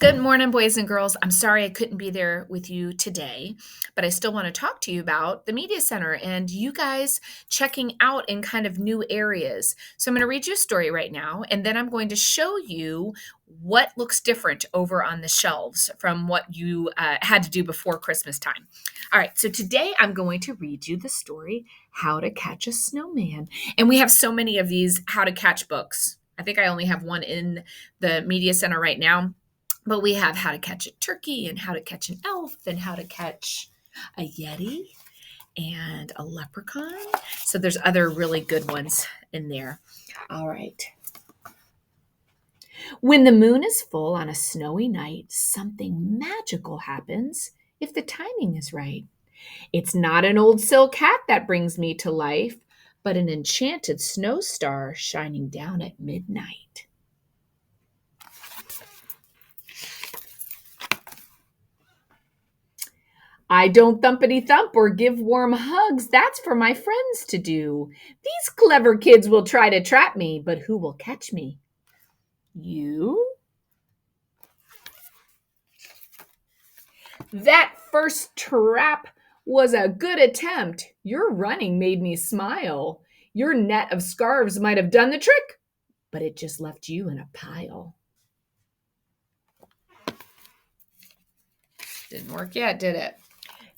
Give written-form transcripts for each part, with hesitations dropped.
Good morning, boys and girls. I'm sorry I couldn't be there with you today, but I still want to talk to you about the Media Center and you guys checking out in kind of new areas. So I'm going to read you a story right now, and then I'm going to show you what looks different over on the shelves from what you had to do before Christmas time. All right, so today I'm going to read you the story, How to Catch a Snowman. And we have so many of these How to Catch books. I think I only have one in the Media Center right now. But we have how to catch a turkey and how to catch an elf and how to catch a yeti and a leprechaun. So there's other really good ones in there. All right. When the moon is full on a snowy night, something magical happens if the timing is right. It's not an old silk hat that brings me to life, but an enchanted snow star shining down at midnight. I don't thumpity thump or give warm hugs. That's for my friends to do. These clever kids will try to trap me, but who will catch me? You? That first trap was a good attempt. Your running made me smile. Your net of scarves might have done the trick, but it just left you in a pile. Didn't work yet, did it?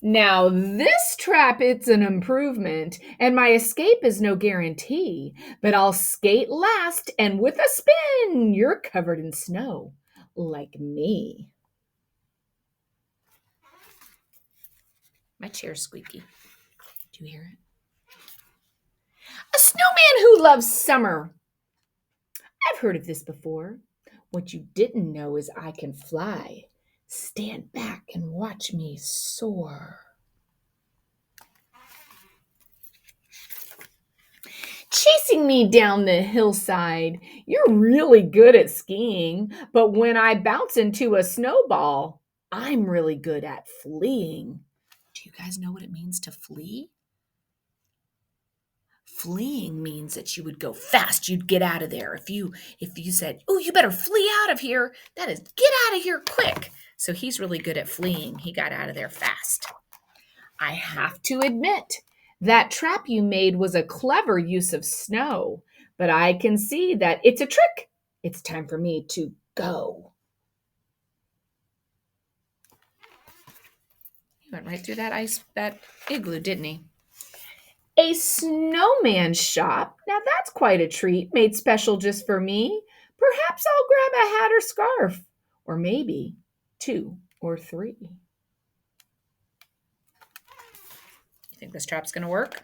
Now, this trap, it's an improvement, and my escape is no guarantee. But I'll skate last, and with a spin, you're covered in snow, like me. My chair's squeaky. Do you hear it? A snowman who loves summer. I've heard of this before. What you didn't know is I can fly. Stand back and watch me soar. Chasing me down the hillside. You're really good at skiing, but when I bounce into a snowball, I'm really good at fleeing. Do you guys know what it means to flee? Fleeing means that you would go fast, you'd get out of there. If you said, "Oh, you better flee out of here," that is get out of here quick. So he's really good at fleeing. He got out of there fast. I have to admit, that trap you made was a clever use of snow, but I can see that it's a trick. It's time for me to go. He went right through that igloo, didn't he? A snowman shop. Now that's quite a treat, made special just for me. Perhaps I'll grab a hat or scarf, or maybe two or three. You think this trap's gonna work?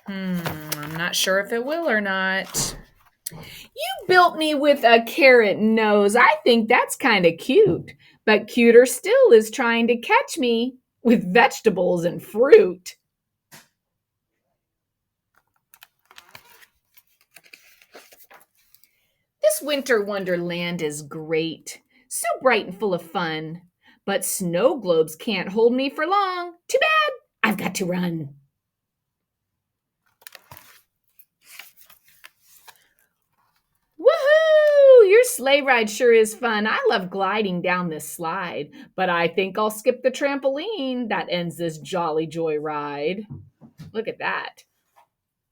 I'm not sure if it will or not. You built me with a carrot nose. I think that's kind of cute. But cuter still is trying to catch me with vegetables and fruit. This winter wonderland is great, so bright and full of fun. But snow globes can't hold me for long. Too bad, I've got to run. Woohoo! Your sleigh ride sure is fun. I love gliding down this slide, but I think I'll skip the trampoline that ends this jolly joy ride. Look at that.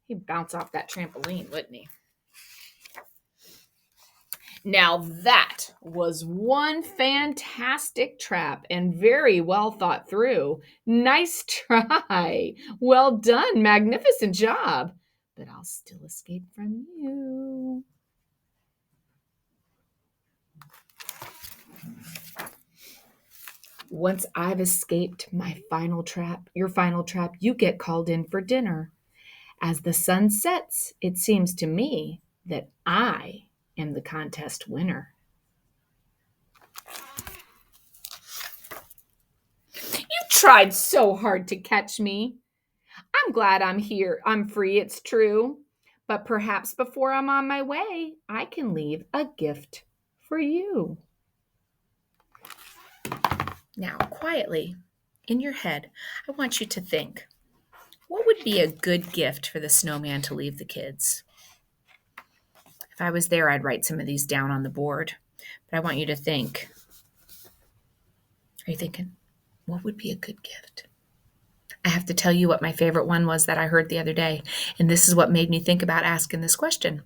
He'd bounce off that trampoline, wouldn't he? Now that was one fantastic trap and very well thought through. Nice try. Well done. Magnificent job. But I'll still escape from you. Once I've escaped my final trap, your final trap, you get called in for dinner. As the sun sets, it seems to me that I am the contest winner. You tried so hard to catch me. I'm glad I'm here. I'm free, it's true. But perhaps before I'm on my way, I can leave a gift for you. Now, quietly, in your head, I want you to think, what would be a good gift for the snowman to leave the kids? If I was there, I'd write some of these down on the board. But I want you to think. Are you thinking, what would be a good gift? I have to tell you what my favorite one was that I heard the other day. And this is what made me think about asking this question.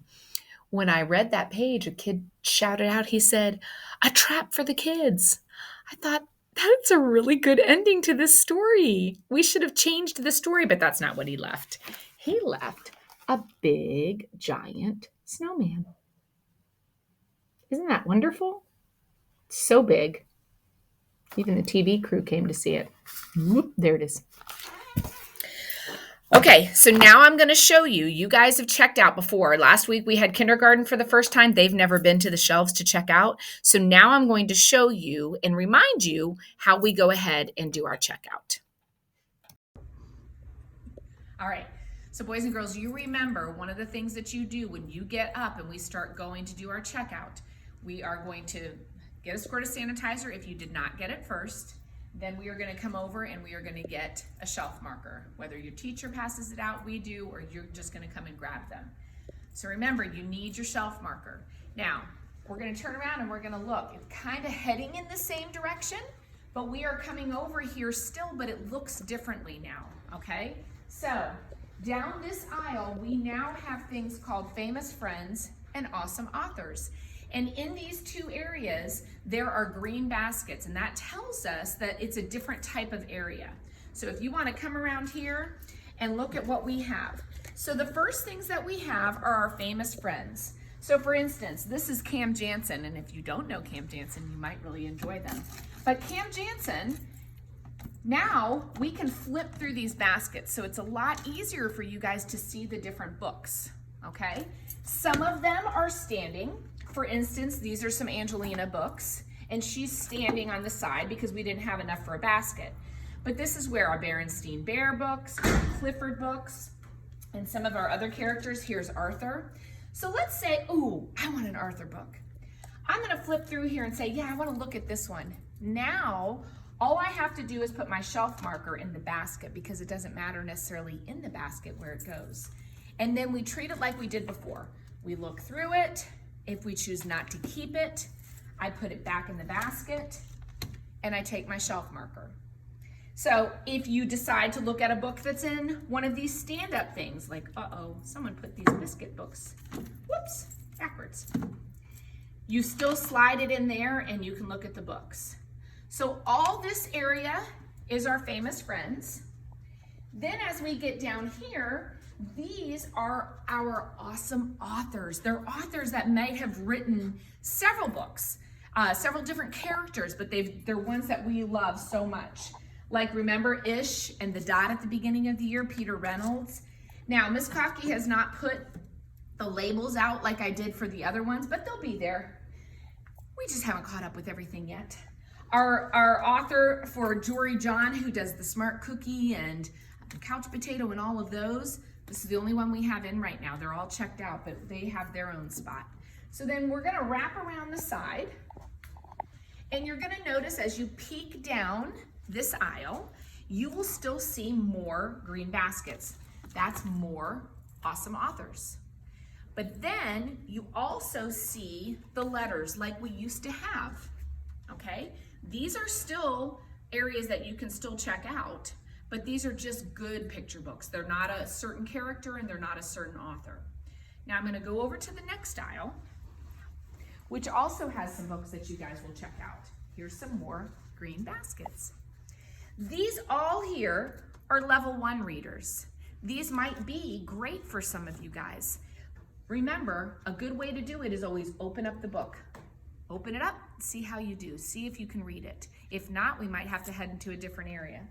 When I read that page, a kid shouted out, he said, "A trap for the kids." I thought, that's a really good ending to this story. We should have changed the story, but that's not what he left. He left a big, giant snowman. Isn't that wonderful? So big. Even the TV crew came to see it. Whoop, there it is. Okay, so now I'm going to show you. You guys have checked out before. Last week we had kindergarten for the first time. They've never been to the shelves to check out. So now I'm going to show you and remind you how we go ahead and do our checkout. All right. So boys and girls, you remember one of the things that you do when you get up and we start going to do our checkout. We are going to get a squirt of sanitizer if you did not get it first. Then we are going to come over and we are going to get a shelf marker. Whether your teacher passes it out, we do, or you're just going to come and grab them. So remember, you need your shelf marker. Now, we're going to turn around and we're going to look. It's kind of heading in the same direction, but we are coming over here still, but it looks differently now, okay? So, down this aisle, we now have things called Famous Friends and Awesome Authors. And in these two areas, there are green baskets, and that tells us that it's a different type of area. So if you want to come around here and look at what we have. So the first things that we have are our famous friends. So for instance, this is Cam Jansen, and if you don't know Cam Jansen, you might really enjoy them. But Cam Jansen, now we can flip through these baskets, so it's a lot easier for you guys to see the different books, okay? Some of them are standing. For instance, these are some Angelina books, and she's standing on the side because we didn't have enough for a basket. But this is where our Berenstein Bear books, Clifford books, and some of our other characters. Here's Arthur. So let's say, ooh, I want an Arthur book. I'm gonna flip through here and say, yeah, I wanna look at this one. Now, all I have to do is put my shelf marker in the basket because it doesn't matter necessarily in the basket where it goes. And then we treat it like we did before. We look through it. If we choose not to keep it, I put it back in the basket and I take my shelf marker. So if you decide to look at a book that's in one of these stand-up things, like, uh-oh, someone put these biscuit books, whoops, backwards. You still slide it in there and you can look at the books. So all this area is our famous friends. Then as we get down here, these are our awesome authors. They're authors that might have written several books, several different characters, but they're ones that we love so much. Like remember Ish and the dot at the beginning of the year, Peter Reynolds. Now, Miss Kofke has not put the labels out like I did for the other ones, but they'll be there. We just haven't caught up with everything yet. Our author for Jory John, who does the Smart Cookie and the Couch Potato and all of those, this is the only one we have in right now. They're all checked out, but they have their own spot. So then we're gonna wrap around the side, and you're gonna notice as you peek down this aisle, you will still see more green baskets. That's more awesome authors. But then you also see the letters like we used to have, okay? These are still areas that you can still check out, but these are just good picture books. They're not a certain character and they're not a certain author. Now I'm gonna go over to the next aisle, which also has some books that you guys will check out. Here's some more green baskets. These all here are level 1 readers. These might be great for some of you guys. Remember, a good way to do it is always open up the book. Open it up, see how you do. See if you can read it. If not, we might have to head into a different area.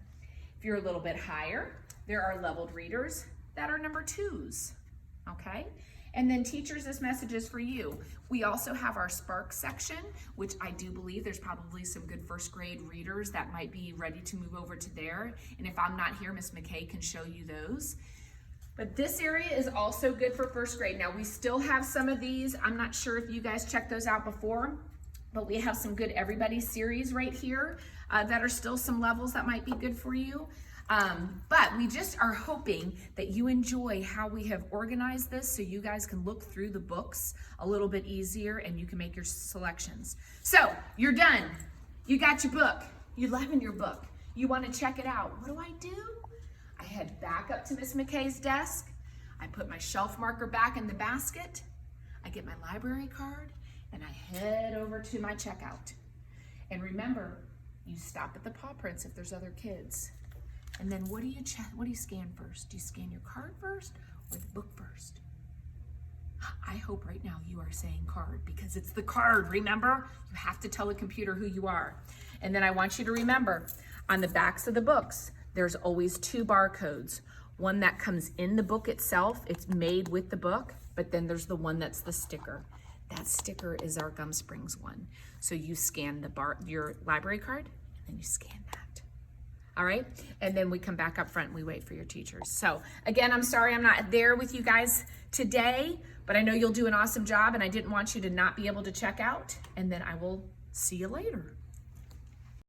If you're a little bit higher, there are leveled readers that are number 2s, okay? And then teachers, this message is for you. We also have our Spark section, which I do believe there's probably some good first grade readers that might be ready to move over to there. And if I'm not here, Miss McKay can show you those. But this area is also good for first grade. Now we still have some of these. I'm not sure if you guys checked those out before, but we have some good Everybody series right here that are still some levels that might be good for you. But we just are hoping that you enjoy how we have organized this so you guys can look through the books a little bit easier and you can make your selections. So you're done. You got your book. You love in your book. You want to check it out. What do? I head back up to Miss McKay's desk. I put my shelf marker back in the basket. I get my library card and I head over to my checkout. And remember, you stop at the paw prints if there's other kids. And then what do you scan first? Do you scan your card first or the book first? I hope right now you are saying card because it's the card, remember? You have to tell the computer who you are. And then I want you to remember, on the backs of the books, there's always 2 barcodes. One that comes in the book itself, it's made with the book, but then there's the one that's the sticker. That sticker is our Gum Springs one. So you scan your library card, and then you scan that. All right, and then we come back up front and we wait for your teachers. So again, I'm sorry I'm not there with you guys today, but I know you'll do an awesome job and I didn't want you to not be able to check out, and then I will see you later.